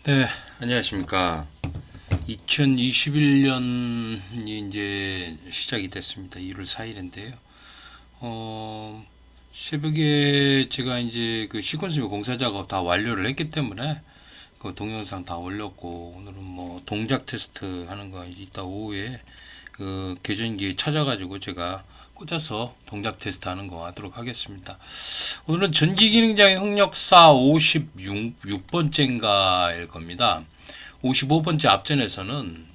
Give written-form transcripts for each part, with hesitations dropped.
네, 안녕하십니까. 2021년이 이제 시작이 됐습니다. 1월 4일인데요. 새벽에 제가 이제 그 시퀀스 공사 작업 다 완료를 했기 때문에 그 동영상 다 올렸고, 오늘은 뭐 동작 테스트 하는 거 이따 오후에 그 계전기 찾아가지고 제가 꽂아서 동작 테스트 하는 거 하도록 하겠습니다. 오늘은 전기기능장애 흑역사 56번째인가일 겁니다. 55번째 앞전에서는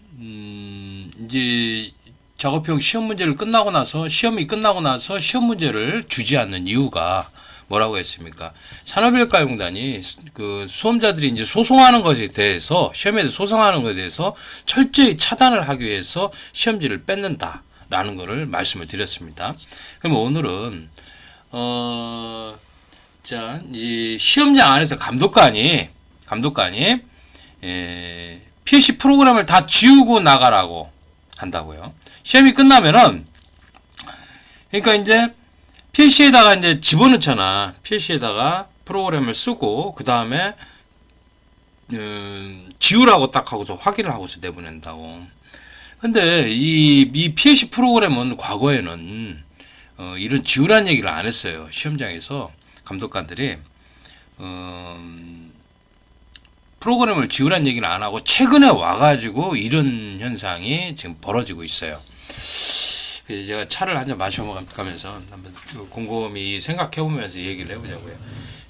이제 작업형 시험 문제를 끝나고 나서 시험이 끝나고 나서 시험 문제를 주지 않는 이유가 뭐라고 했습니까? 산업인력가용단이 그 수험자들이 이제 소송하는 것에 대해서 시험에서 소송하는 것에 대해서 철저히 차단을 하기 위해서 시험지를 뺏는다라는 것을 말씀을 드렸습니다. 그럼 오늘은 자, 이 시험장 안에서 감독관이 PLC 프로그램을 다 지우고 나가라고 한다고요. 시험이 끝나면은, 그러니까 이제 PLC에다가 이제 집어넣잖아. PLC에다가 프로그램을 쓰고 그 다음에 지우라고 딱 하고서 확인을 하고서 내보낸다고. 근데 이 PLC 프로그램은 과거에는 이런 지우라는 얘기를 안 했어요. 시험장에서 감독관들이 프로그램을 지우라는 얘기는 안 하고 최근에 와가지고 이런 현상이 지금 벌어지고 있어요. 그래서 제가 차를 한잔 마셔가면서 한번 곰곰이 생각해보면서 얘기를 해보자고요.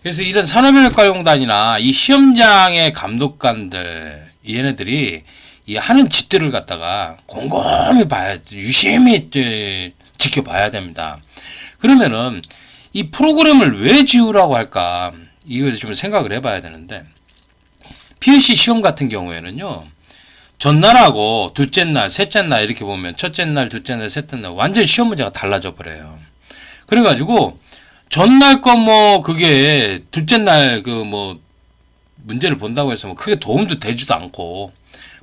그래서 이런 산업인력가용단이나 이 시험장의 감독관들, 얘네들이 이 하는 짓들을 갖다가 곰곰이 봐야, 유심히 지켜봐야 됩니다. 그러면은 이 프로그램을 왜 지우라고 할까? 이걸 좀 생각을 해봐야 되는데, PLC 시험 같은 경우에는요, 전날하고 둘째 날, 셋째 날 이렇게 보면 첫째 날, 둘째 날, 셋째 날 완전 시험 문제가 달라져 버려요. 그래가지고 전날 거 뭐 그게 둘째 날 그 뭐 문제를 본다고 해서 뭐 크게 도움도 되지도 않고,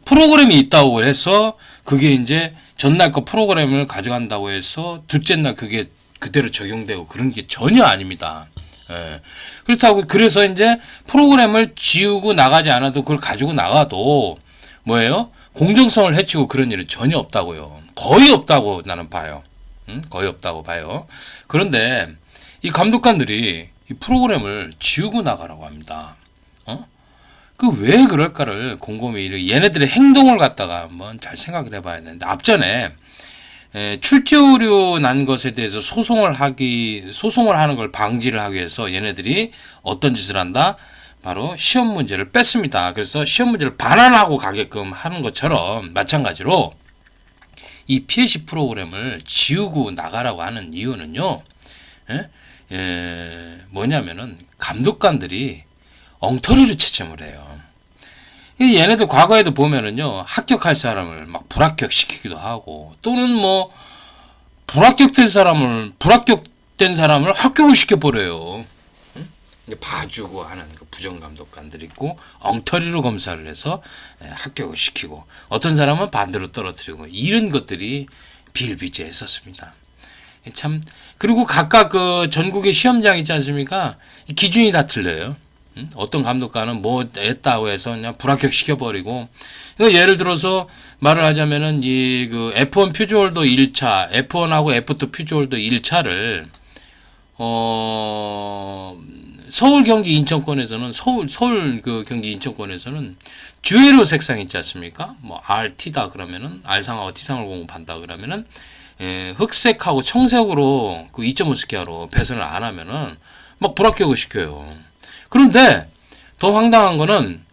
프로그램이 있다고 해서 그게 이제 전날 거 프로그램을 가져간다고 해서 둘째 날 그게 그대로 적용되고 그런 게 전혀 아닙니다. 예. 그렇다고 그래서 이제 프로그램을 지우고 나가지 않아도 그걸 가지고 나가도 뭐예요? 공정성을 해치고 그런 일은 전혀 없다고요. 거의 없다고 나는 봐요. 거의 없다고 봐요. 그런데 이 감독관들이 이 프로그램을 지우고 나가라고 합니다. 그 왜 그럴까를 곰곰이 얘네들의 행동을 갖다가 한번 잘 생각을 해봐야 되는데, 앞전에 출제 오류 난 것에 대해서 소송을 하는 걸 방지를 하기 위해서 얘네들이 어떤 짓을 한다? 바로 시험 문제를 뺐습니다. 그래서 시험 문제를 반환하고 가게끔 하는 것처럼 마찬가지로 이 PLC 프로그램을 지우고 나가라고 하는 이유는요, 뭐냐면은 감독관들이 엉터리로 채점을 해요. 얘네들 과거에도 보면은요, 합격할 사람을 막 불합격시키기도 하고, 또는 뭐 불합격된 사람을 합격을 시켜버려요. 봐주고 하는 그 부정감독관들이 있고, 엉터리로 검사를 해서 합격을 시키고, 어떤 사람은 반대로 떨어뜨리고, 이런 것들이 비일비재했었습니다. 참, 그리고 각각 그 전국의 시험장 있지 않습니까? 기준이 다 틀려요. 어떤 감독관은 뭐 했다고 해서 그냥 불합격 시켜버리고, 그러니까 예를 들어서 말을 하자면은 이 그 F1 퓨즈홀더 1차, F1하고 F2 퓨즈홀더 1차를 서울 경기 인천권에서는 서울 그 경기 인천권에서는 주회로 색상 있지 않습니까? 뭐 RT다 그러면은 R상하고 T상을 공급한다 그러면은 흑색하고 청색으로 그 2.5 스퀘어로 배선을 안 하면은 막 불합격을 시켜요. 그런데 더 황당한 거는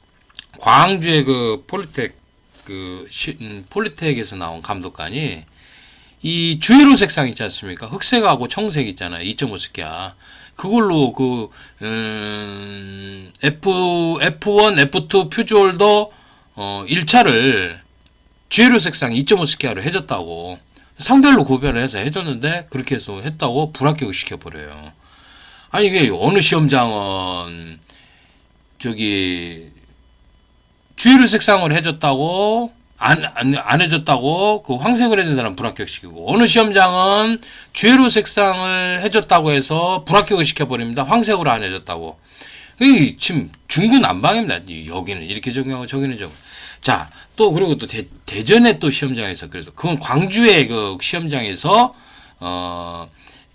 광주의 그 폴리텍에서 나온 감독관이 이 주회로 색상 있지 않습니까? 흑색하고 청색 있잖아요. 2.5 스퀘어. 그걸로 그 F1, F2 퓨즈홀더 1차를 주회로 색상 2.5 스퀘어로 해줬다고, 상별로 구별을 해서 해줬는데 그렇게 해서 했다고 불합격을 시켜버려요. 아니 이게 어느 시험장은 저기 주의를 색상을 해줬다고 안 해줬다고 그 황색을 해준 사람 불합격시키고, 어느 시험장은 주회로 색상을 해줬다고 해서 불합격을 시켜버립니다. 황색으로 안 해줬다고. 이 지금 중구난방입니다. 여기는 이렇게 적용하고 저기는 좀. 자, 또 그리고 또 대전에 또 시험장에서 그래서 그건 광주의 그 시험장에서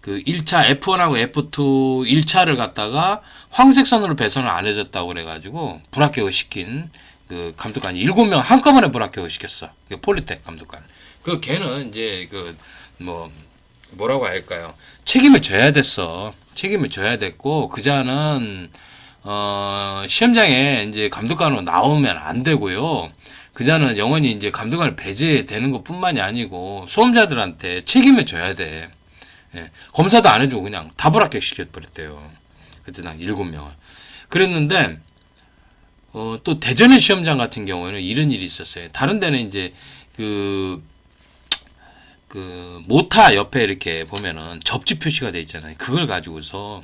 그 1차 F1하고 F2 1차를 갖다가 황색선으로 배선을 안 해줬다고 그래가지고 불합격을 시킨 그 감독관이 7명 한꺼번에 불합격을 시켰어. 그 폴리텍 감독관. 그 걔는 이제 그 뭐라고 할까요? 책임을 져야 됐어. 책임을 져야 됐고 그자는 시험장에 이제 감독관으로 나오면 안 되고요. 그자는 영원히 이제 감독관을 배제되는 것뿐만이 아니고 수험자들한테 책임을 져야 돼. 예, 검사도 안 해주고 그냥 다 불합격 시켜버렸대요. 그때 난 7명을. 그랬는데 또 대전의 시험장 같은 경우에는 이런 일이 있었어요. 다른 데는 이제 그 모타 옆에 이렇게 보면은 접지 표시가 돼 있잖아요. 그걸 가지고서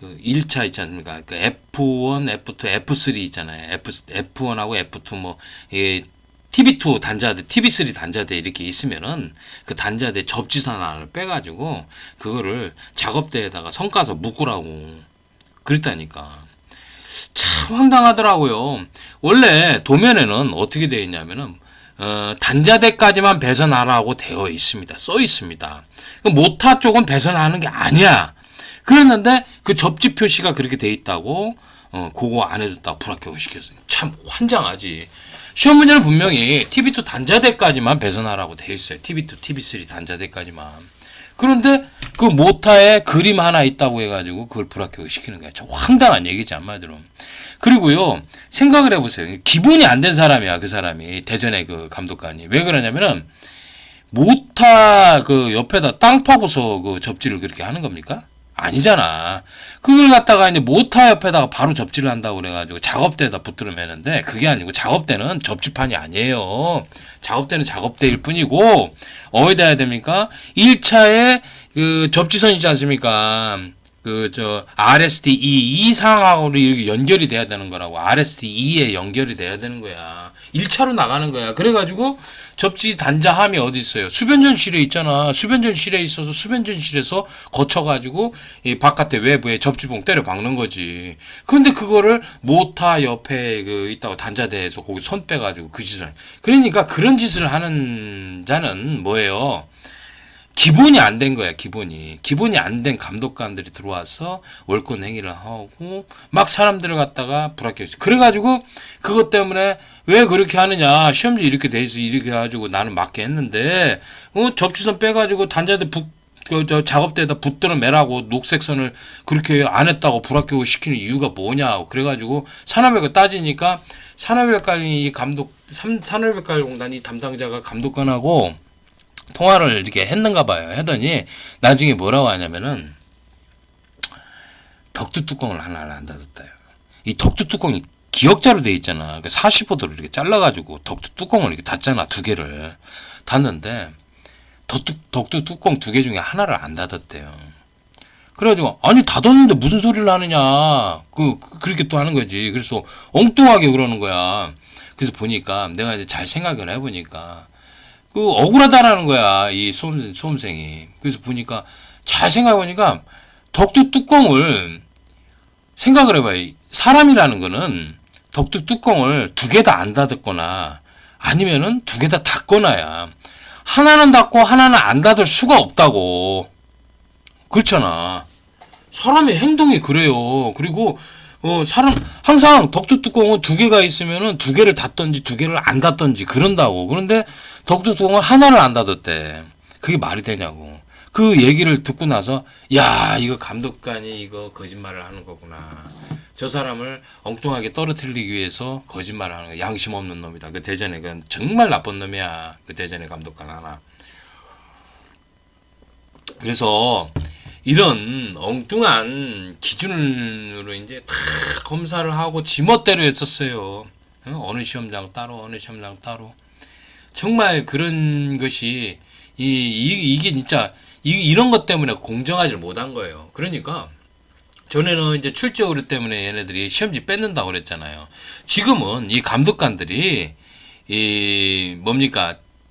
그 1차 있지 않습니까? 그 F1, F2, F3 있잖아요. F1하고 F2 뭐 TV2 단자대, TV3 단자대 이렇게 있으면은 그 단자대 접지선 하나를 빼가지고 그거를 작업대에다가 성가서 묶으라고 그랬다니까. 참 황당하더라고요. 원래 도면에는 어떻게 되어 있냐면은 단자대까지만 배선하라고 되어 있습니다. 써 있습니다. 모타 쪽은 배선하는 게 아니야. 그랬는데 그 접지 표시가 그렇게 돼 있다고 그거 안 해줬다고 불합격을 시켰어요. 참 환장하지. 시험 문제는 분명히 TV2 단자대까지만 배선하라고 되어 있어요. TV2, TV3 단자대까지만. 그런데 그 모타에 그림 하나 있다고 해가지고 그걸 불합격을 시키는 거야. 참 황당한 얘기지 한마디로. 그리고요 생각을 해보세요. 기본이 안 된 사람이야. 그 사람이 대전의 그 감독관이 왜 그러냐면은 모타 그 옆에다 땅 파고서 그 접지를 그렇게 하는 겁니까? 아니잖아. 그걸 갖다가 이제 모타 옆에다가 바로 접지를 한다고 그래가지고 작업대에다 붙들어 매는데 그게 아니고 작업대는 접지판이 아니에요. 작업대는 작업대일 뿐이고 어디다 해야 됩니까? 1차에 그 접지선 있지 않습니까? RST2 이 상하고 이렇게 연결이 돼야 되는 거라고. RST2에 연결이 돼야 되는 거야. 1차로 나가는 거야. 그래가지고 접지 단자함이 어디 있어요? 수변전실에 있잖아. 수변전실에 있어서 수변전실에서 거쳐가지고 이 바깥에 외부에 접지봉 때려 박는 거지. 그런데 그거를 모타 옆에 그 있다고 단자대에서 거기 손 빼가지고 그 짓을. 그러니까 그런 짓을 하는 자는 뭐예요? 기본이 안 된 거야, 기본이 안 된 감독관들이 들어와서 월권 행위를 하고 막 사람들을 갖다가 불합격했어. 그래가지고 그것 때문에 왜 그렇게 하느냐, 시험지 이렇게 돼 있어, 이렇게 해가지고 나는 맞게 했는데 접지선 빼가지고 단자대 작업대에다 붙들어 매라고 녹색선을 그렇게 안 했다고 불합격을 시키는 이유가 뭐냐. 그래가지고 산업외과 따지니까 산업외과관리 산업외과공단이 담당자가 감독관하고 통화를 이렇게 했는가 봐요. 하더니 나중에 뭐라고 하냐면은 덕트 뚜껑을 하나를 안 닫았다요. 이 덕트 뚜껑이 기역자로 돼 있잖아. 그러니까 45도로 이렇게 잘라가지고 덕트 뚜껑을 이렇게 닫잖아. 2개를 닫는데 덕트 뚜껑 2개 중에 하나를 안 닫았대요. 그래가지고 아니 닫았는데 무슨 소리를 하느냐. 그렇게 또 하는 거지. 그래서 엉뚱하게 그러는 거야. 그래서 보니까 내가 이제 잘 생각을 해보니까 억울하다라는 거야, 이 수험생이. 그래서 보니까, 잘 생각해보니까, 덕트 뚜껑을, 생각을 해봐요. 사람이라는 거는 덕트 뚜껑을 2개 다 안 닫았거나, 아니면은 2개 다 닫거나야. 하나는 닫고 하나는 안 닫을 수가 없다고. 그렇잖아. 사람의 행동이 그래요. 그리고, 항상 덕트 뚜껑은 2개가 있으면은 2개를 닫던지 2개를 안 닫던지 그런다고. 그런데 덕트 뚜껑을 하나를 안 닫았대. 그게 말이 되냐고. 그 얘기를 듣고 나서, 야, 이거 감독관이 이거 거짓말을 하는 거구나. 저 사람을 엉뚱하게 떨어뜨리기 위해서 거짓말을 하는 거야. 양심 없는 놈이다. 그 대전에, 그 정말 나쁜 놈이야. 그 대전의 감독관 하나. 그래서, 이런 엉뚱한 기준으로 이제 다 검사를 하고 지멋대로 했었어요. 어느 시험장 따로, 어느 시험장 따로. 정말 그런 것이, 이게 진짜, 이런 것 때문에 공정하지 못한 거예요. 그러니까, 전에는 이제 출제오류 때문에 얘네들이 시험지 뺏는다고 그랬잖아요. 지금은 이 감독관들이,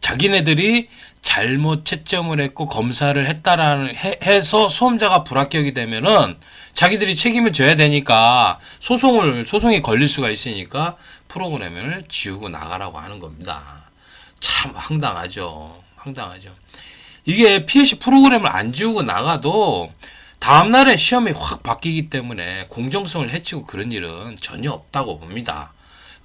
자기네들이 잘못 채점을 했고 검사를 했다라는 해서 수험자가 불합격이 되면은 자기들이 책임을 져야 되니까 소송이 걸릴 수가 있으니까 프로그램을 지우고 나가라고 하는 겁니다. 참 황당하죠. 황당하죠. 이게 PLC 프로그램을 안 지우고 나가도 다음날에 시험이 확 바뀌기 때문에 공정성을 해치고 그런 일은 전혀 없다고 봅니다.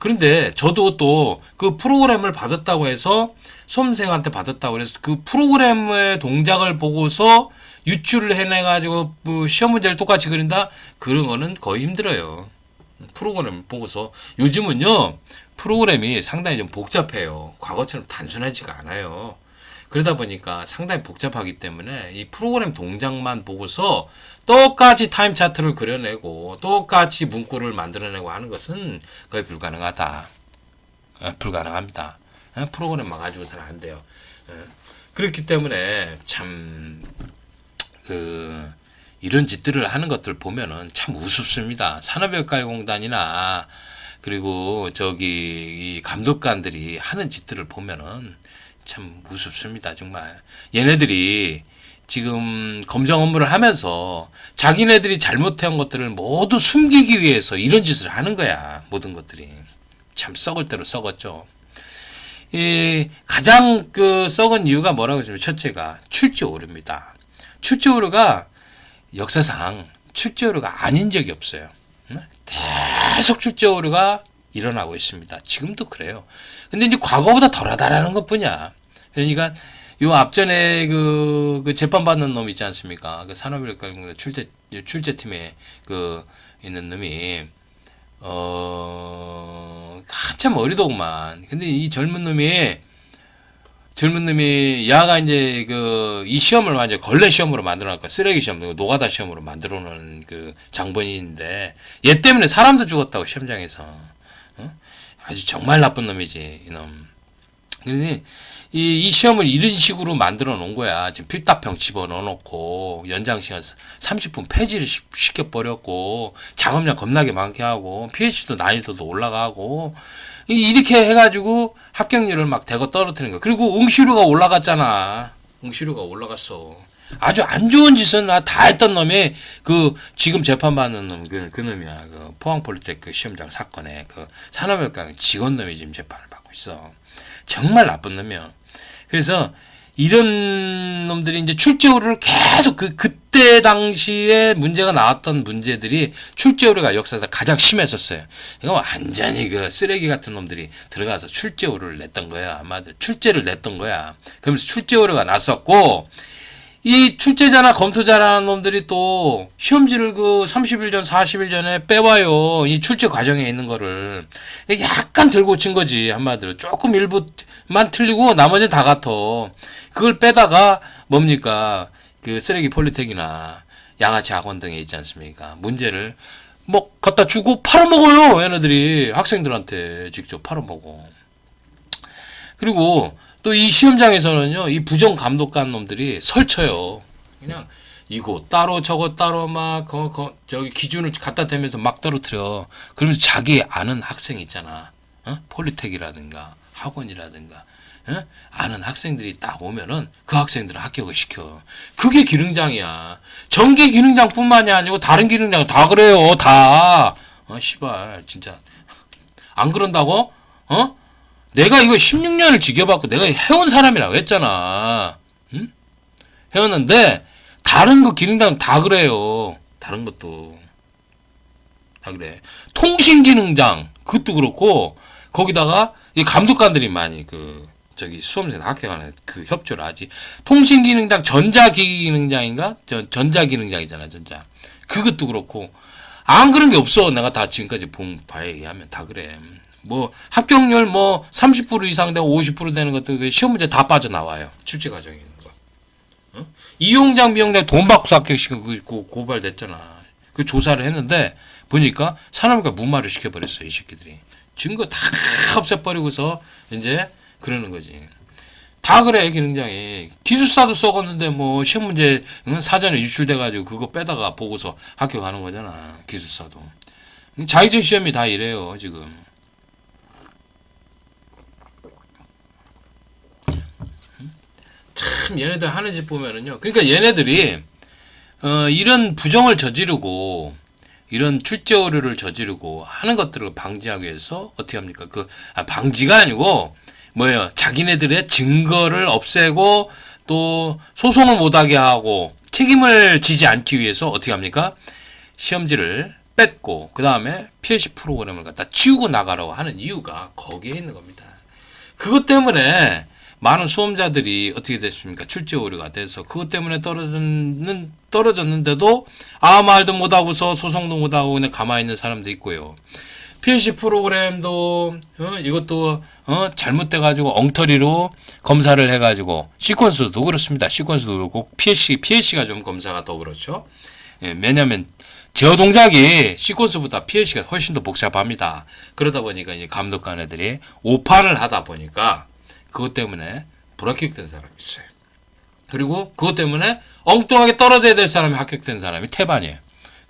그런데 저도 또 그 프로그램을 받았다고 해서 수험생한테 받았다고 해서 그 프로그램의 동작을 보고서 유출을 해내가지고 뭐 시험 문제를 똑같이 그린다? 그런 거는 거의 힘들어요. 프로그램을 보고서. 요즘은요, 프로그램이 상당히 좀 복잡해요. 과거처럼 단순하지가 않아요. 그러다 보니까 상당히 복잡하기 때문에 이 프로그램 동작만 보고서 똑같이 타임 차트를 그려내고 똑같이 문구를 만들어내고 하는 것은 거의 불가능하다. 불가능합니다. 프로그램만 가지고서는 안 돼요. 그렇기 때문에 참 이런 짓들을 하는 것들 보면은 참 우습습니다. 산업혁과공단이나 그리고 저기 이 감독관들이 하는 짓들을 보면은 참 우습습니다. 정말 얘네들이 지금 검정 업무를 하면서 자기네들이 잘못한 것들을 모두 숨기기 위해서 이런 짓을 하는 거야. 모든 것들이 참 썩을 대로 썩었죠. 이 가장 그 썩은 이유가 뭐라고 하시면 첫째가 출제 오류입니다. 출제 오류가 역사상 출제 오류가 아닌 적이 없어요. 계속 출제 오류가 일어나고 있습니다. 지금도 그래요. 근데 이제 과거보다 덜하다라는 것뿐이야. 그러니까 요 앞전에 그 재판 받는 놈 있지 않습니까? 그 산업인력과공단 출제팀에 그 있는 놈이 한참 어리더구만. 근데 이 젊은 놈이 야가 이제 이 시험을 완전 걸레 시험으로 만들어 놨고 쓰레기 시험, 노가다 시험으로 만들어 놓은 그 장본인인데 얘 때문에 사람도 죽었다고 시험장에서. 아주 정말 나쁜 놈이지 이놈. 그러니 이 시험을 이런 식으로 만들어 놓은 거야. 지금 필답형 집어 넣어놓고 연장 시간 30분 폐지를 시켜버렸고 작업량 겁나게 많게 하고 PH도 난이도도 올라가고 이렇게 해가지고 합격률을 막 대거 떨어뜨리는 거야. 그리고 응시료가 올라갔잖아. 응시료가 올라갔어. 아주 안 좋은 짓은 다 했던 놈이 지금 재판받는 놈 그 놈이야. 그 포항폴리텍 그 시험장 사건에 그 산업혁과 직원 놈이 지금 재판을 받고 있어. 정말 나쁜 놈이야. 그래서 이런 놈들이 이제 출제 오류를 계속 그때 당시에 문제가 나왔던 문제들이 출제 오류가 역사에서 가장 심했었어요. 이거 완전히 그 쓰레기 같은 놈들이 들어가서 출제 오류를 냈던 거야. 아마 출제를 냈던 거야. 그러면서 출제 오류가 났었고 이 출제자나 검토자라는 놈들이 또 시험지를 30일 전, 40일 전에 빼와요. 이 출제 과정에 있는 거를. 약간 덜 고친 거지, 한마디로. 조금 일부만 틀리고 나머지는 다 같아. 그걸 빼다가 뭡니까? 그 쓰레기 폴리텍이나 양아치 학원 등에 있지 않습니까? 문제를 뭐 갖다 주고 팔아먹어요. 얘네들이 학생들한테 직접 팔아먹어. 그리고 또 이 시험장에서는요, 이 부정 감독관 놈들이 설쳐요. 그냥 이거 따로 저거 따로 막 저기 기준을 갖다 대면서 막 떨어뜨려. 그러면서 자기 아는 학생 있잖아. 폴리텍이라든가 학원이라든가 아는 학생들이 딱 오면은 그 학생들을 합격을 시켜. 그게 기능장이야. 전기 기능장뿐만이 아니고 다른 기능장 다 그래요. 다. 씨발 진짜 안 그런다고? 내가 이거 16년을 지켜봤고 내가 해온 사람이라고 했잖아. 응? 해왔는데 다른 거 기능장 다 그래요. 다른 것도 다 그래. 통신 기능장 그것도 그렇고 거기다가 이 감독관들이 많이 저기 수험생 합격하는 그 협조를 하지. 통신 기능장 전자기기 기능장인가? 전자 기능장이잖아. 전자. 그것도 그렇고 안 그런 게 없어. 내가 다 지금까지 봐야 얘기하면 다 그래. 뭐 합격률 30% 이상 되고 50% 되는 것도 시험 문제 다 빠져나와요. 출제 과정에 있는 거. 이용장 비용장 돈 받고 합격시키고 고발됐잖아. 그 조사를 했는데 보니까 산업과 무마를 시켜버렸어. 이 새끼들이. 증거 다 없애버리고서 이제 그러는 거지. 다 그래. 기능장이 기술사도 썩었는데 뭐 시험 문제 사전에 유출돼가지고 그거 빼다가 보고서 합격하는 거잖아. 기술사도. 자기전 시험이 다 이래요. 지금. 참 얘네들 하는 짓 보면은요. 그러니까 얘네들이 이런 부정을 저지르고 이런 출제 오류를 저지르고 하는 것들을 방지하기 위해서 어떻게 합니까? 방지가 아니고 뭐예요? 자기네들의 증거를 없애고 또 소송을 못하게 하고 책임을 지지 않기 위해서 어떻게 합니까? 시험지를 뺐고 그 다음에 PLC 프로그램을 갖다 지우고 나가라고 하는 이유가 거기에 있는 겁니다. 그것 때문에 많은 수험자들이 어떻게 됐습니까? 출제 오류가 돼서 그것 때문에 떨어졌는데도 아무 말도 못하고서 소송도 못하고 그냥 가만히 있는 사람도 있고요. PLC 프로그램도 이것도 잘못돼가지고 엉터리로 검사를 해가지고 시퀀스도 그렇습니다. 시퀀스도 그렇고 PLC가 좀 검사가 더 그렇죠. 예, 왜냐하면 제어 동작이 시퀀스보다 PLC가 훨씬 더 복잡합니다. 그러다 보니까 이제 감독관 애들이 오판을 하다 보니까 그것 때문에 불합격된 사람이 있어요. 그리고 그것 때문에 엉뚱하게 떨어져야 될 사람이 합격된 사람이 태반이에요.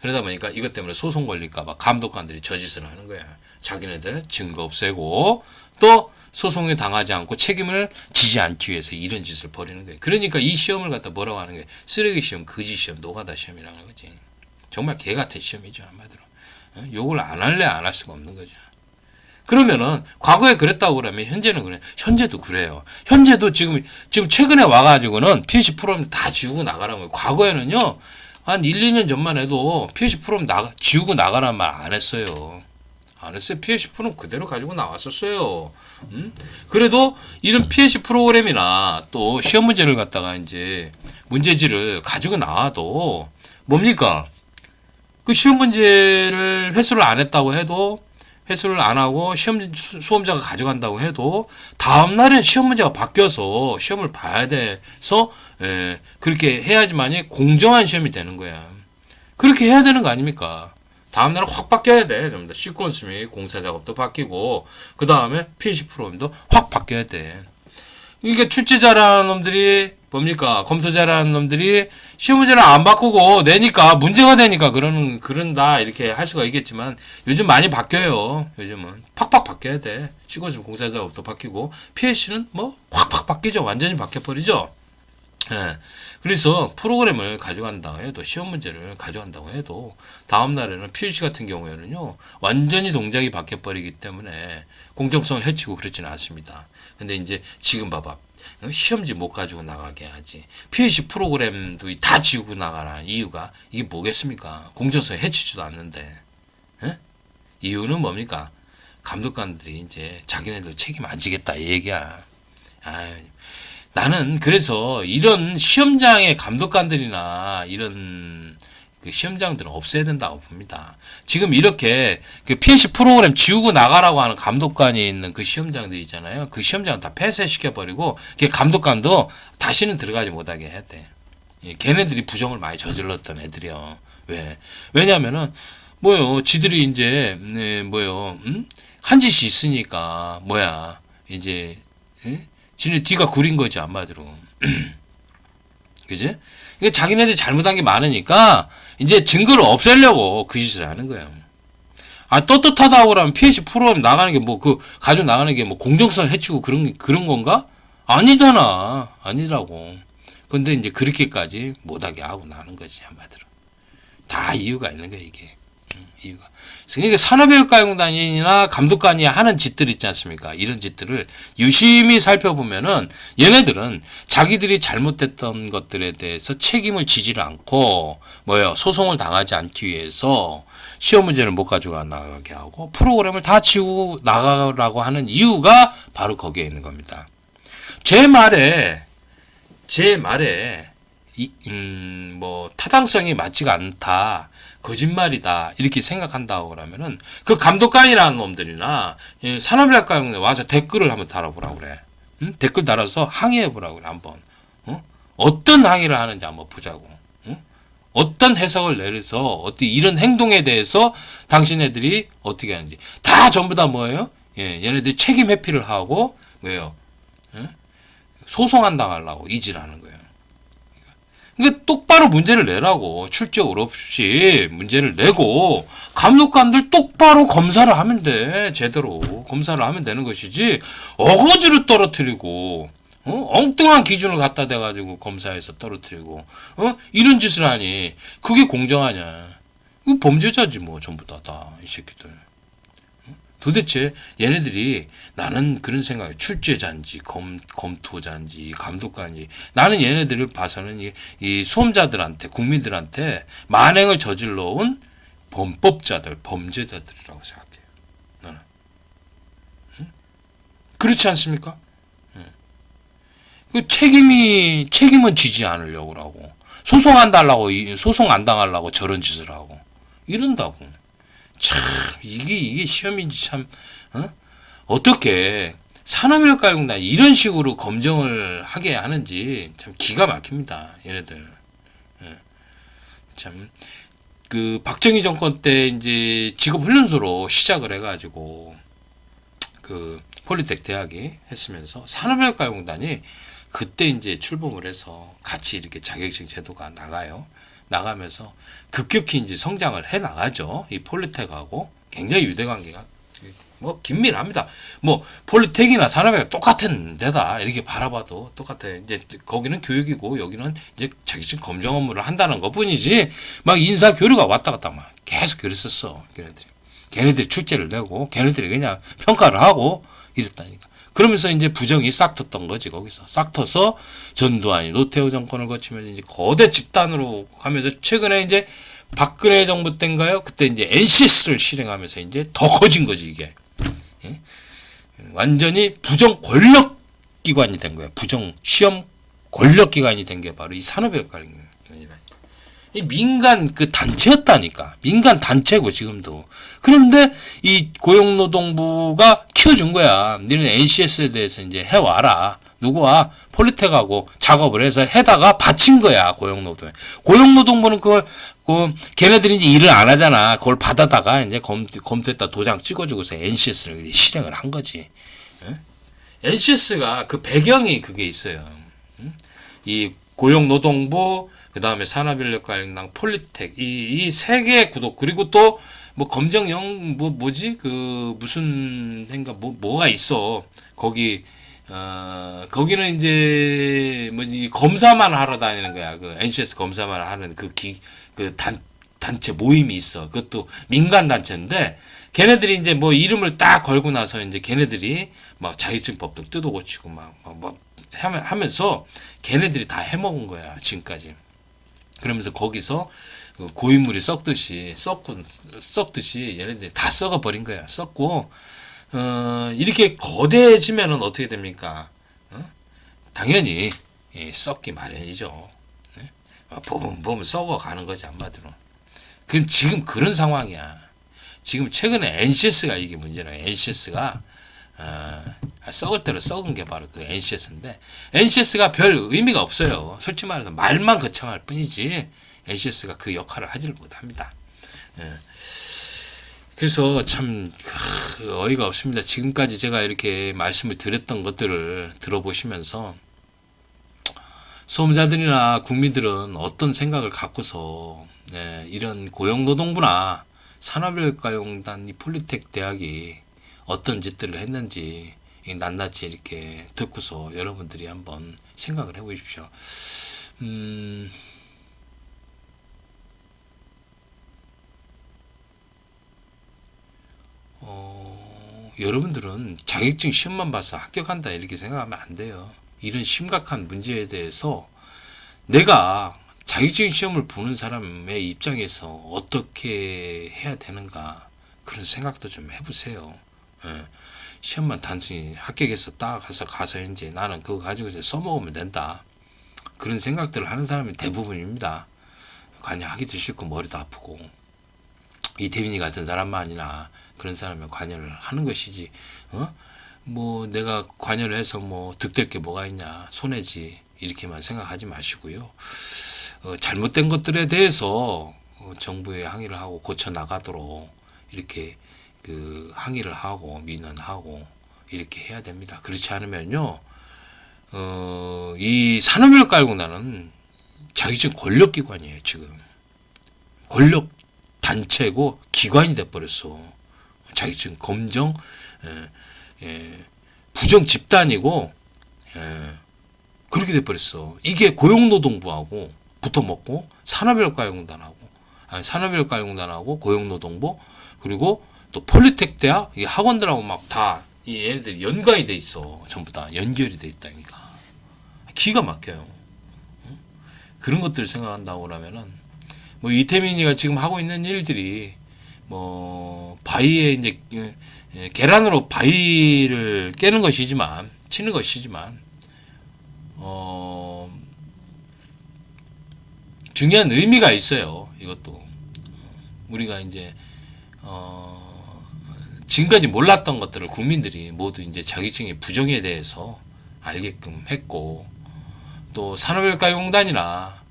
그러다 보니까 이것 때문에 소송 걸릴까봐 감독관들이 저짓을 하는 거야. 자기네들 증거 없애고 또 소송에 당하지 않고 책임을 지지 않기 위해서 이런 짓을 벌이는 거예요. 그러니까 이 시험을 갖다 뭐라고 하는 거예요? 쓰레기 시험, 거지 시험, 노가다 시험이라는 거지. 정말 개 같은 시험이죠, 한마디로. 욕을 안 할래 안 할 수가 없는 거죠. 그러면은 과거에 그랬다고 그러면 현재는 그래. 현재도 그래요. 현재도 지금 최근에 와가지고는 PLC 프로그램 다 지우고 나가라는 거예요. 과거에는요 한 1, 2년 전만 해도 PLC 프로그램 지우고 나가라는 말 안 했어요. 안 했어요. PLC 프로그램 그대로 가지고 나왔었어요. 그래도 이런 PLC 프로그램이나 또 시험 문제를 갖다가 이제 문제지를 가지고 나와도 뭡니까? 그 시험 문제를 회수를 안 했다고 해도 회수를 안 하고 수험자가 가져간다고 해도 다음 날엔 시험 문제가 바뀌어서 시험을 봐야 돼서 그렇게 해야지만이 공정한 시험이 되는 거야. 그렇게 해야 되는 거 아닙니까? 다음 날은 확 바뀌어야 돼. 좀 더 시퀀스 및 공사 작업도 바뀌고 그 다음에 PLC 프로그램도 확 바뀌어야 돼. 이게 출제 잘하는 놈들이 뭡니까? 검토 잘하는 놈들이 시험 문제를 안 바꾸고 내니까 문제가 되니까 그런다 이렇게 할 수가 있겠지만 요즘 많이 바뀌어요. 요즘은 팍팍 바뀌어야 돼. 시퀀스 공사 작업도 바뀌고 PLC는 뭐 확 바뀌죠. 완전히 바뀌어버리죠. 예. 그래서 프로그램을 가져간다고 해도 시험 문제를 가져간다고 해도 다음 날에는 PLC 같은 경우에는요 완전히 동작이 바뀌어버리기 때문에 공정성을 해치고 그렇지는 않습니다. 근데 이제 지금 봐봐. 시험지 못 가지고 나가게 하지. PLC 프로그램도 다 지우고 나가라는 이유가 이게 뭐겠습니까? 공정성을 해치지도 않는데. 에? 이유는 뭡니까? 감독관들이 이제 자기네들 책임 안 지겠다 이 얘기야. 나는 그래서 이런 시험장의 감독관들이나 이런 그 시험장들은 없애야 된다고 봅니다. 지금 이렇게 그 PLC 프로그램 지우고 나가라고 하는 감독관이 있는 그 시험장들 있잖아요. 그 시험장은 다 폐쇄시켜버리고 그 감독관도 다시는 들어가지 못하게 해야 돼. 걔네들이 부정을 많이 저질렀던 애들이요. 왜? 왜냐면은 뭐요? 지들이 이제 한 짓이 있으니까 이제 지네 뒤가 구린 거지 한마디로. 그지? 이게 자기네들이 잘못한 게 많으니까 이제 증거를 없애려고 그 짓을 하는 거예요. 떳떳하다고 그러면 PLC 프로그램 나가는 게 가지고 나가는 게 공정성을 해치고 그런 건가? 아니라고. 근데 이제 그렇게까지 못하게 하고 나는 거지, 한마디로. 다 이유가 있는 거야, 이게. 이유가. 그러니까 산업교육과용단이나 감독관이 하는 짓들 있지 않습니까? 이런 짓들을 유심히 살펴보면은 얘네들은 자기들이 잘못됐던 것들에 대해서 책임을 지지를 않고 소송을 당하지 않기 위해서 시험 문제를 못 가지고 나가게 하고 프로그램을 다 지우고 나가라고 하는 이유가 바로 거기에 있는 겁니다. 제 말에 타당성이 맞지가 않다. 거짓말이다 이렇게 생각한다고 그러면은 그 감독관이라는 놈들이나 산업인학과에 와서 댓글을 한번 달아보라고 그래. 응? 댓글 달아서 항의해보라고 그래 한번. 어떤 항의를 하는지 한번 보자고. 어떤 해석을 내려서 이런 행동에 대해서 당신네들이 어떻게 하는지 다 전부 다 뭐예요? 얘네들이 책임 회피를 하고 소송한 당하려고 이질하는 거예요. 그러니까 똑바로 문제를 내라고. 출제오류 없이 문제를 내고 감독관들 똑바로 검사를 하면 돼. 제대로 검사를 하면 되는 것이지 어거지로 떨어뜨리고 엉뚱한 기준을 갖다 대가지고 검사에서 떨어뜨리고, 이런 짓을 하니, 그게 공정하냐. 이거 범죄자지, 뭐, 전부 다, 이 새끼들. 도대체 얘네들이 나는 그런 생각에 출제자인지, 검토자인지, 감독관인지, 나는 얘네들을 봐서는 이 수험자들한테, 국민들한테 만행을 저질러 온 범법자들, 범죄자들이라고 생각해요. 나는. 그렇지 않습니까? 그 책임은 지지 않으려고 하고, 소송 안 당하려고 저런 짓을 하고, 이런다고. 참, 이게 시험인지 참, 어떻게 산업인력가용단 이런 식으로 검정을 하게 하는지 참 기가 막힙니다. 얘네들. 참, 그 박정희 정권 때 이제 직업훈련소로 시작을 해가지고, 그 폴리텍 대학이 했으면서 산업인력가용단이 그때 이제 출범을 해서 같이 이렇게 자격증 제도가 나가면서 급격히 이제 성장을 해 나가죠. 이 폴리텍하고 굉장히 유대 관계가 뭐 긴밀합니다. 뭐 폴리텍이나 산업회가 똑같은 데다 이렇게 바라봐도 똑같아. 이제 거기는 교육이고 여기는 이제 자격증 검정 업무를 한다는 것뿐이지 막 인사 교류가 왔다 갔다 막 계속 그랬었어. 걔네들이 출제를 내고 걔네들이 그냥 평가를 하고 이랬다니까. 그러면서 이제 부정이 싹 텄던 거지, 거기서. 싹 터서 전두환이 노태우 정권을 거치면서 이제 거대 집단으로 가면서 최근에 이제 박근혜 정부 때인가요? 그때 이제 NCS를 실행하면서 이제 더 커진 거지, 이게. 예? 완전히 부정 권력 기관이 된 거야. 부정 시험 권력 기관이 된 게 바로 이 산업인력가용단이라니까. 이 민간 그 단체였다니까. 민간 단체고 지금도. 그런데 이 고용노동부가 키워준 거야. 너는 NCS에 대해서 이제 해와라. 누구와 폴리텍하고 작업을 해서 해다가 바친 거야. 고용노동에. 고용노동부는 그걸 걔네들이 이제 일을 안 하잖아. 그걸 받아다가 이제 검토했다 도장 찍어주고서 NCS를 실행을 한 거지. NCS가 그 배경이 그게 있어요. 이 고용노동부 그 다음에 산업인력가용단, 폴리텍 이 세 개의 구독 그리고 또 뭐 검정영 뭐지 그 무슨 생각 뭐가 있어 거기 거기는 이제 뭐지 검사만 하러 다니는 거야. 그 NCS 검사만 하는 단체 모임이 있어. 그것도 민간 단체인데 걔네들이 이제 뭐 이름을 딱 걸고 나서 이제 걔네들이 막 자격증법도 뜯어 고치고 막 하면서 걔네들이 다 해먹은 거야 지금까지. 그러면서 거기서 고인물이 썩듯이 얘네들이 다 썩어버린 거야. 썩고 이렇게 거대해지면은 어떻게 됩니까? 당연히 썩기 마련이죠. 보면 썩어가는 거지 한마디로. 그럼 지금 그런 상황이야. 지금 최근에 NCS가 이게 문제라. NCS가 썩을 대로 썩은 게 바로 그 NCS인데 NCS가 별 의미가 없어요. 솔직히 말해서 말만 거창할 뿐이지 NCS가 그 역할을 하지를 못합니다. 그래서 참 어이가 없습니다. 지금까지 제가 이렇게 말씀을 드렸던 것들을 들어보시면서 수험자들이나 국민들은 어떤 생각을 갖고서 이런 고용노동부나 산업인력가용단 이 폴리텍 대학이 어떤 짓들을 했는지 낱낱이 이렇게 듣고서 여러분들이 한번 생각을 해보십시오. 여러분들은 자격증 시험만 봐서 합격한다 이렇게 생각하면 안 돼요. 이런 심각한 문제에 대해서 내가 자격증 시험을 보는 사람의 입장에서 어떻게 해야 되는가 그런 생각도 좀 해보세요. 시험만 단순히 합격해서 딱 가서 이제 나는 그거 가지고 이제 써먹으면 된다. 그런 생각들을 하는 사람이 대부분입니다. 관여 하기도 싫고 머리도 아프고 이태민이 같은 사람만이나 그런 사람이 관여를 하는 것이지. 뭐 내가 관여를 해서 뭐 득될 게 뭐가 있냐 손해지 이렇게만 생각하지 마시고요. 잘못된 것들에 대해서 정부에 항의를 하고 고쳐 나가도록 이렇게 그 항의를 하고 민원하고 이렇게 해야 됩니다. 그렇지 않으면요, 이 산업인력가용단은 자격증 권력기관이에요. 지금 권력 단체고 기관이 돼버렸어. 자격증 검정 부정 집단이고 그렇게 돼버렸어. 이게 고용노동부하고 붙어먹고 산업인력가용단하고 산업인력가용단하고 고용노동부 그리고 또 폴리텍 대학 이 학원들하고 막 다 이 얘네들이 연관이 돼 있어. 전부 다 연결이 돼 있다니까. 기가 막혀요. 그런 것들을 생각한다고 그러면은 뭐 이태민이가 지금 하고 있는 일들이 뭐 바위에 이제 계란으로 바위를 깨는 것이지만 치는 것이지만 중요한 의미가 있어요. 이것도 우리가 이제 지금까지 몰랐던 것들을 국민들이 모두 이제 자격증의 부정에 대해서 알게끔 했고 또 산업인력가용단이나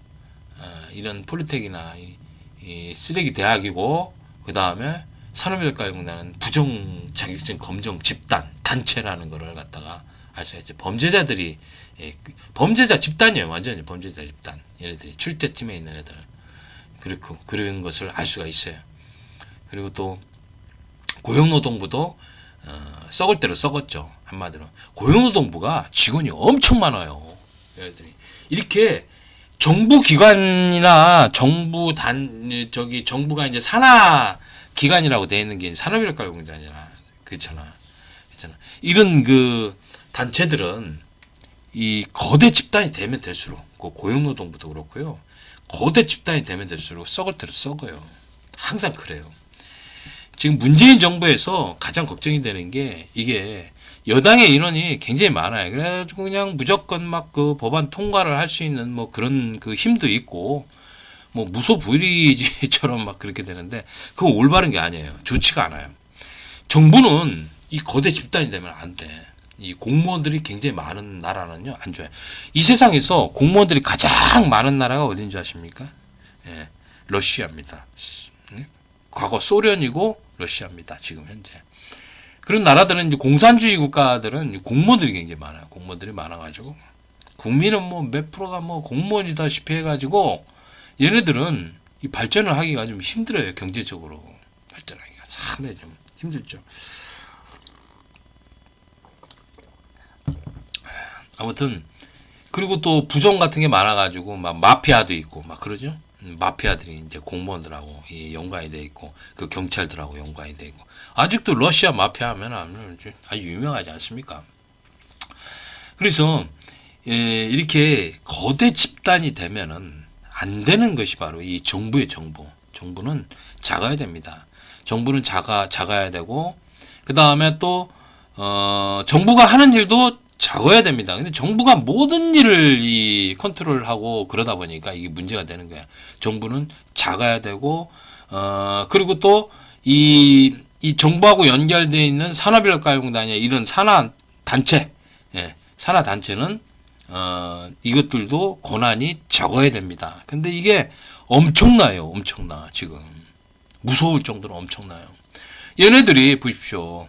이런 폴리텍이나 이 쓰레기 대학이고 그 다음에 산업인력가용단은 부정 자격증 검정 집단 단체라는 거를 갖다가 아셔야죠. 범죄자들이 범죄자 집단이에요. 완전히 범죄자 집단. 얘네들이 출제팀에 있는 애들 그렇고 그런 것을 알 수가 있어요. 그리고 또 고용노동부도 썩을 대로 썩었죠. 한마디로 고용노동부가 직원이 엄청 많아요. 얘네들이 이렇게 정부 기관이나 정부가 이제 산하 기관이라고 되어 있는 게 산업인력가용단이잖아. 그렇잖아. 이런 그 단체들은 이 거대 집단이 되면 될수록 그 고용노동부도 그렇고요. 거대 집단이 되면 될수록 썩을 대로 썩어요. 항상 그래요. 지금 문재인 정부에서 가장 걱정이 되는 게 이게 여당의 인원이 굉장히 많아요. 그래가지고 그냥 무조건 막 그 법안 통과를 할 수 있는 뭐 그런 그 힘도 있고 뭐 무소불위처럼 막 그렇게 되는데 그거 올바른 게 아니에요. 좋지가 않아요. 정부는 이 거대 집단이 되면 안 돼. 이 공무원들이 굉장히 많은 나라는요 안 좋아요. 이 세상에서 공무원들이 가장 많은 나라가 어딘지 아십니까? 예, 러시아입니다. 과거 소련이고 러시아입니다. 지금 현재. 그런 나라들은 이제 공산주의 국가들은 공무원들이 굉장히 많아요. 공무원들이 많아가지고 국민은 뭐 몇 프로가 뭐 공무원이다시피 해가지고 얘네들은 이 발전을 하기가 좀 힘들어요. 경제적으로 발전하기가 상당히 좀 힘들죠. 아무튼 그리고 또 부정 같은 게 많아가지고 막 마피아도 있고 막 그러죠. 마피아들이 이제 공무원들하고 이 연관이 돼 있고 그 경찰들하고 연관이 돼 있고 아직도 러시아 마피아 하면 아주 유명하지 않습니까? 그래서 이렇게 거대 집단이 되면은 안 되는 것이 바로 이 정부의 정부. 정부는 작아야 됩니다. 정부는 작아야 되고 그 다음에 또 정부가 하는 일도 작아야 됩니다. 근데 정부가 모든 일을 이 컨트롤하고 그러다 보니까 이게 문제가 되는 거야. 정부는 작아야 되고, 그리고 또 이 정부하고 연결되어 있는 산업인력가용단이나 이런 산하단체, 예, 산하단체는, 이것들도 권한이 적어야 됩니다. 근데 이게 엄청나요. 엄청나, 지금. 무서울 정도로 엄청나요. 얘네들이 보십시오.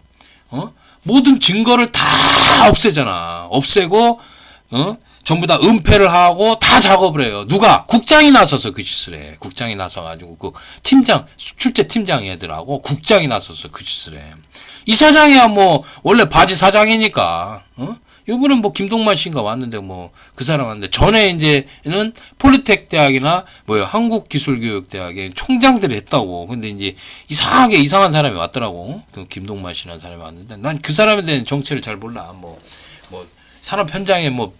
모든 증거를 다 없애잖아. 없애고, 전부 다 은폐를 하고 다 작업을 해요. 누가? 국장이 나서서 그 짓을 해. 국장이 나서가지고 그 팀장, 출제 팀장 애들하고 국장이 나서서 그 짓을 해. 이 사장이야 뭐, 원래 바지 사장이니까, 요번엔 뭐 김동만 씨인가 왔는데 뭐 그 사람 왔는데 전에 이제는 폴리텍 대학이나 뭐야 한국기술교육대학에 총장들이 했다고. 근데 이제 이상하게 이상한 사람이 왔더라고. 그 김동만 씨라는 사람이 왔는데 난 그 사람에 대한 정체를 잘 몰라. 뭐 산업 현장에 뭐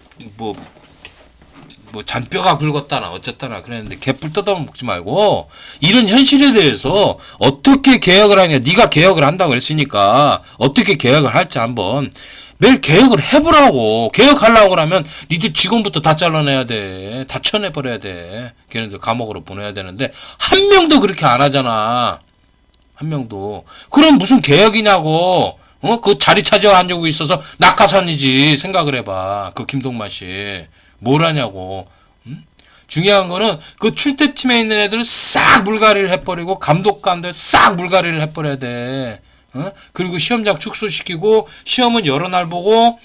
잔뼈가 굵었다나 어쨌다나 그랬는데 개뿔 뜯어먹지 말고 이런 현실에 대해서 어떻게 개혁을 하냐. 네가 개혁을 한다고 그랬으니까 어떻게 개혁을 할지 한번 매일 개혁을 해보라고. 개혁하려고 그러면 니들 직원부터 다 잘라내야 돼. 다 쳐내버려야 돼. 걔네들 감옥으로 보내야 되는데 한 명도 그렇게 안 하잖아. 한 명도. 그럼 무슨 개혁이냐고. 그 자리 차지어 앉고 있어서 낙하산이지. 생각을 해봐. 그 김동만 씨. 뭘 하냐고. 중요한 거는 그 출퇴팀에 있는 애들을 싹 물갈이를 해버리고 감독관들 싹 물갈이를 해버려야 돼. 그리고 시험장 축소시키고 시험은 여러 날 보고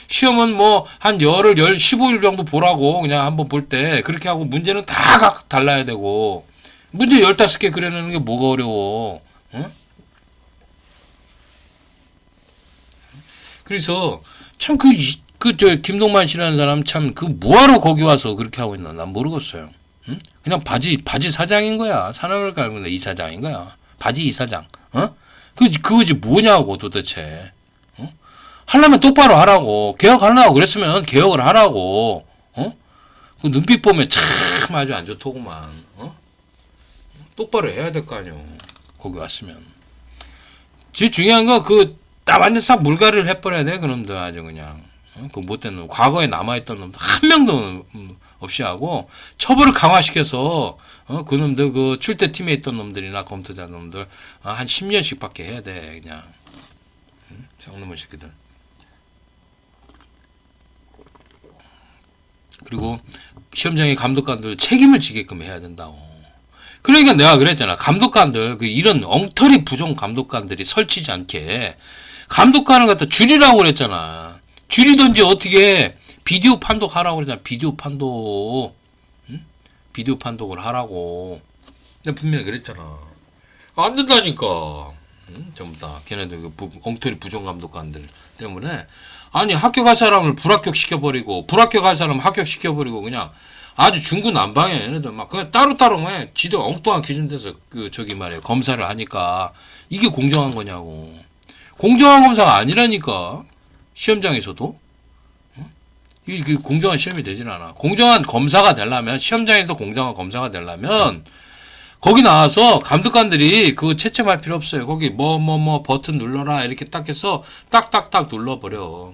시험은 뭐 한 열흘 15일 정도 보라고 그냥 한번 볼 때 그렇게 하고 문제는 다 각 달라야 되고 문제 15개 그려내는 게 뭐가 어려워. 그래서 참 김동만 씨라는 사람 참, 뭐하러 거기 와서 그렇게 하고 있나? 난 모르겠어요. 응? 그냥 바지 사장인 거야. 산업을 깔고 있는 이사장인 거야. 바지 이사장. 그거지 뭐냐고 도대체. 하려면 똑바로 하라고. 개혁하려고 그랬으면 개혁을 하라고. 그 눈빛 보면 참 아주 안 좋더구만. 똑바로 해야 될 거 아니오. 거기 왔으면. 제일 중요한 거, 딱 완전 싹 물갈이를 해버려야 돼, 그놈들 아주 그냥. 그 못된 놈, 과거에 남아있던 놈들 한 명도 없이 하고, 처벌을 강화시켜서, 그놈들, 출대팀에 있던 놈들이나 검토자 놈들, 한 10년씩 밖에 해야 돼, 그냥. 장놈의 새끼들. 그리고, 시험장의 감독관들 책임을 지게끔 해야 된다고. 그러니까 내가 그랬잖아. 감독관들, 이런 엉터리 부정 감독관들이 설치지 않게, 감독관을 갖다 줄이라고 그랬잖아. 줄이든지 어떻게 비디오 판독하라고 그랬잖아. 비디오 판독. 응? 비디오 판독을 하라고. 내가 분명히 그랬잖아. 안 된다니까. 응? 전부 다. 걔네들 엉터리 부정 감독관들 때문에. 아니, 합격할 사람을 불합격시켜버리고, 불합격할 사람을 합격시켜버리고, 그냥 아주 중구난방이야. 얘네들 막, 그냥 따로따로 해. 지도 엉뚱한 기준돼서, 검사를 하니까. 이게 공정한 거냐고. 공정한 검사가 아니라니까. 시험장에서도. 이게 공정한 시험이 되진 않아. 공정한 검사가 되려면, 시험장에서 공정한 검사가 되려면, 거기 나와서 감독관들이 그거 채점할 필요 없어요. 거기 버튼 눌러라. 이렇게 딱 해서 딱딱딱 눌러버려.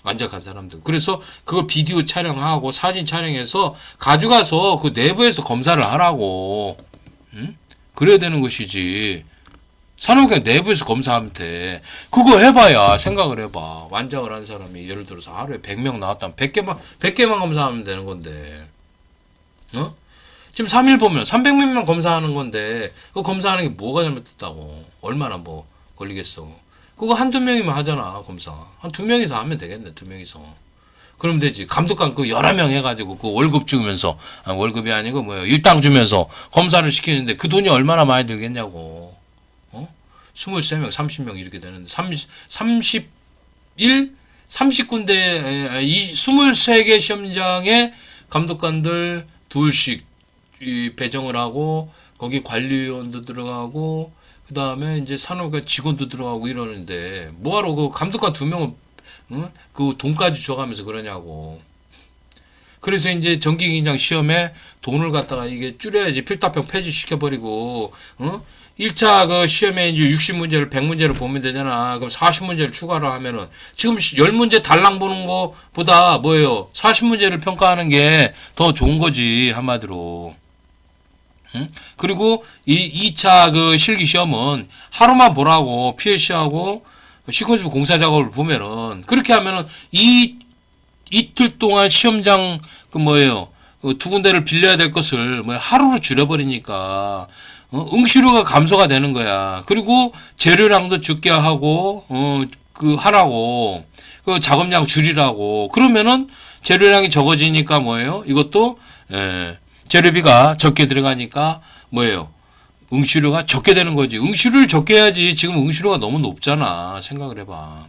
완벽한 사람들. 그래서 그걸 비디오 촬영하고 사진 촬영해서 가져가서 그 내부에서 검사를 하라고. 응? 그래야 되는 것이지. 산업계 내부에서 검사하면 돼. 그거 해봐야 생각을 해봐. 완장을 한 사람이 예를 들어서 하루에 100명 나왔다면 100개만 검사하면 되는 건데. 지금 3일 보면 300명만 검사하는 건데 그 검사하는 게 뭐가 잘못됐다고. 얼마나 걸리겠어. 그거 한두 명이면 하잖아, 검사. 한 2명이서 하면 되겠네, 2명이서. 그러면 되지. 감독관 11명 해가지고 월급 주면서, 월급이 아니고 일당 주면서 검사를 시키는데 그 돈이 얼마나 많이 들겠냐고. 23명, 30명 이렇게 되는데, 30군데, 23개 시험장에 감독관들 둘씩 배정을 하고, 거기 관리위원도 들어가고, 그 다음에 이제 산업가 직원도 들어가고 이러는데, 뭐하러 감독관 2명은, 그 돈까지 줘가면서 그러냐고. 그래서 이제 정기기장 시험에 돈을 갖다가 이게 줄여야지 필답형 폐지시켜버리고, 1차 시험에 이제 60문제를 100문제를 보면 되잖아. 그럼 40문제를 추가로 하면은 지금 10문제 달랑 보는 거보다 40문제를 평가하는 게 더 좋은 거지, 한마디로. 응? 그리고 이 2차 실기 시험은 하루만 보라고 PLC하고 시퀀스 공사 작업을 보면은 그렇게 하면은 이틀 동안 시험장 두 군데를 빌려야 될 것을 하루로 줄여버리니까 응시료가 감소가 되는 거야. 그리고 재료량도 적게 하고 하라고 작업량 줄이라고. 그러면은 재료량이 적어지니까 이것도 재료비가 적게 들어가니까 응시료가 적게 되는 거지. 응시료를 적게 해야지. 지금 응시료가 너무 높잖아. 생각을 해봐.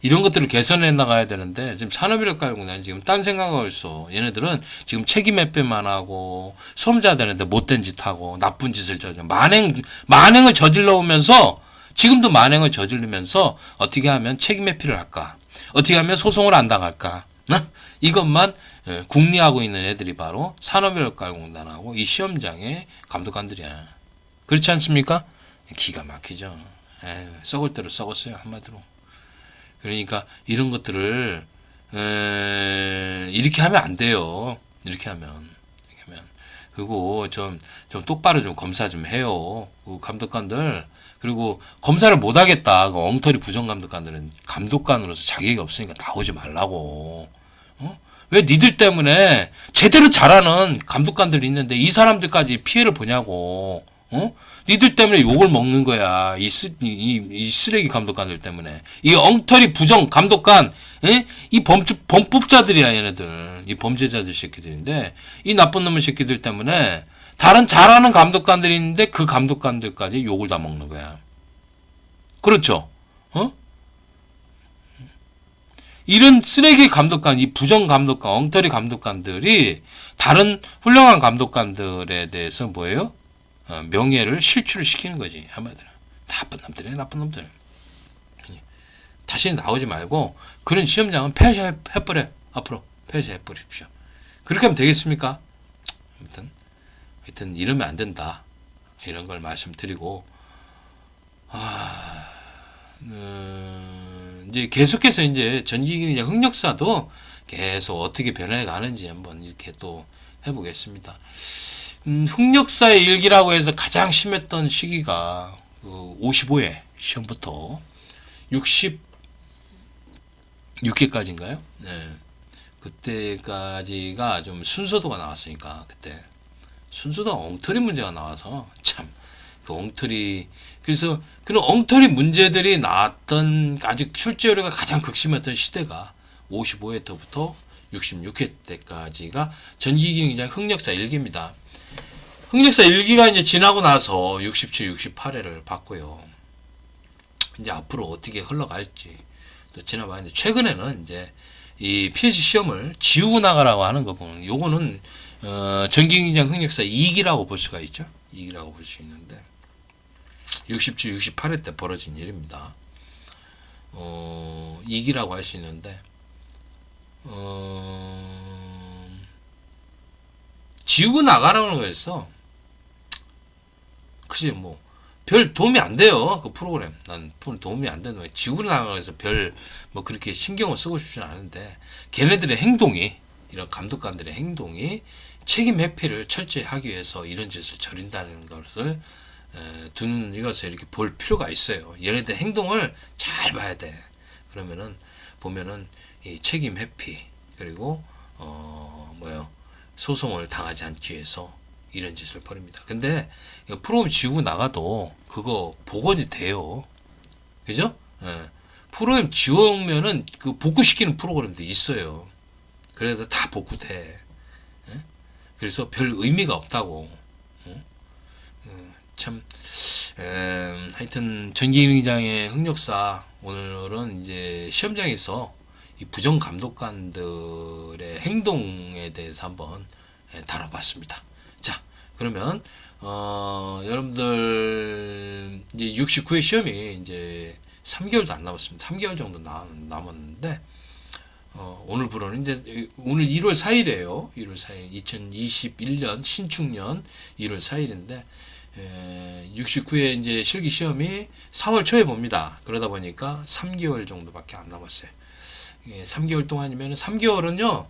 이런 것들을 개선해 나가야 되는데 지금 산업인력가공단 지금 딴 생각하고 있어. 얘네들은 지금 책임 회피만 하고 수험자 되는데 못된 짓 하고 나쁜 짓을 저지르 만행을 저질러 오면서 지금도 만행을 저지르면서 어떻게 하면 책임 회피를 할까? 어떻게 하면 소송을 안 당할까? 이것만 궁리하고 있는 애들이 바로 산업인력가공단하고 이 시험장의 감독관들이야. 그렇지 않습니까? 기가 막히죠. 썩을 대로 썩었어요, 한마디로. 그러니까 이런 것들을 이렇게 하면 안 돼요. 이렇게 하면. 그리고 좀 똑바로 좀 검사 좀 해요. 그 감독관들. 그리고 검사를 못 하겠다. 그 엉터리 부정 감독관들은 감독관으로서 자격이 없으니까 나오지 말라고. 왜 니들 때문에 제대로 잘하는 감독관들이 있는데 이 사람들까지 피해를 보냐고. 니들 때문에 욕을 먹는 거야. 이 쓰레기 감독관들 때문에. 이 엉터리 부정 감독관, 이 범법자들이야, 얘네들. 이 범죄자들 새끼들인데, 이 나쁜 놈의 새끼들 때문에 다른 잘하는 감독관들이 있는데 그 감독관들까지 욕을 다 먹는 거야. 그렇죠? 이런 쓰레기 감독관, 이 부정 감독관, 엉터리 감독관들이 다른 훌륭한 감독관들에 대해서 뭐예요? 명예를 실추를 시키는 거지. 한마디로. 나쁜 놈들이야, 나쁜 놈들. 다시 나오지 말고 그런 시험장은 폐쇄해버려. 앞으로 폐쇄해버리십시오. 그렇게 하면 되겠습니까? 하여튼 이러면 안 된다. 이런 걸 말씀드리고 이제 계속해서 이제 전기기능 흑역사도 계속 어떻게 변해 가는지 한번 이렇게 또 해보겠습니다. 흑역사의 일기라고 해서 가장 심했던 시기가 55회 시험부터 66회까지인가요? 네. 그때까지가 좀 순서도가 나왔으니까 그때 순서도가 엉터리 문제가 나와서 참 그 엉터리 그래서 그런 엉터리 문제들이 나왔던 아직 출제율가 가장 극심했던 시대가 55회 때부터 66회 때까지가 전기기능 흑역사 일기입니다. 흑역사 일기가 이제 지나고 나서 67, 68회를 봤고요. 이제 앞으로 어떻게 흘러갈지 또 지나봤는데 최근에는 이제 이 PSG 시험을 지우고 나가라고 하는 거 보면 요거는 전기기능 흑역사 2기라고 볼 수가 있죠. 2기라고 볼 수 있는데 67, 68회 때 벌어진 일입니다. 2기라고 할 수 있는데 지우고 나가라는 거였어. 그치 뭐 별 도움이 안 돼요. 그 프로그램. 난 도움이 안 되는 거예요. 지구로 나가서 별 뭐 그렇게 신경을 쓰고 싶지는 않은데 걔네들의 행동이 이런 감독관들의 행동이 책임 회피를 철저히 하기 위해서 이런 짓을 저린다는 것을 두는 이것을 이렇게 볼 필요가 있어요. 얘네들 행동을 잘 봐야 돼. 그러면은 보면은 이 책임 회피 그리고 소송을 당하지 않기 위해서 이런 짓을 벌입니다. 근데 프로그램 지우고 나가도 그거 복원이 돼요. 그죠? 프로그램 지우면은 그 복구시키는 프로그램도 있어요. 그래서 다 복구돼. 그래서 별 의미가 없다고. 참 하여튼 전기기능장의 흑역사 오늘은 이제 시험장에서 이 부정 감독관들의 행동에 대해서 한번 다뤄봤습니다. 자, 그러면 여러분들 이제 69회 시험이 이제 3개월도 안 남았습니다. 3개월 정도 남았는데 오늘부로는 이제 오늘 1월 4일이에요. 1월 4일 2021년 신축년 1월 4일인데 69회 이제 실기 시험이 4월 초에 봅니다. 그러다 보니까 3개월 정도밖에 안 남았어요. 3개월 동안이면 3개월은요.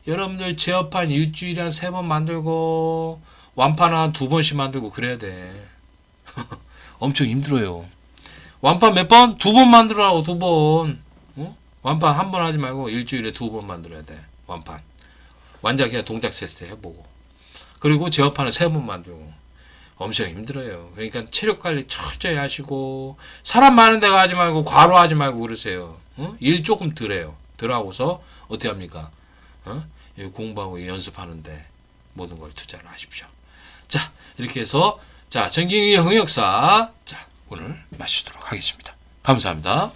여러분들 제어판 일주일에 한 3번 만들고 완판 한 2번씩 만들고 그래야 돼. 엄청 힘들어요. 완판 몇 번? 2번 만들어라고 2번. 완판 한 번 하지 말고 일주일에 2번 만들어야 돼. 완판. 완작이야 동작 테스트 해보고. 그리고 제어판을 3번 만들고. 엄청 힘들어요. 그러니까 체력 관리 철저히 하시고 사람 많은 데 가지 말고 과로하지 말고 그러세요. 일 조금 덜 해요. 덜 하고서 어떻게 합니까? 공부하고 연습하는데 모든 걸 투자를 하십시오. 자, 이렇게 해서 자, 전기기능 흑역사 자, 오늘 마치도록 하겠습니다. 감사합니다.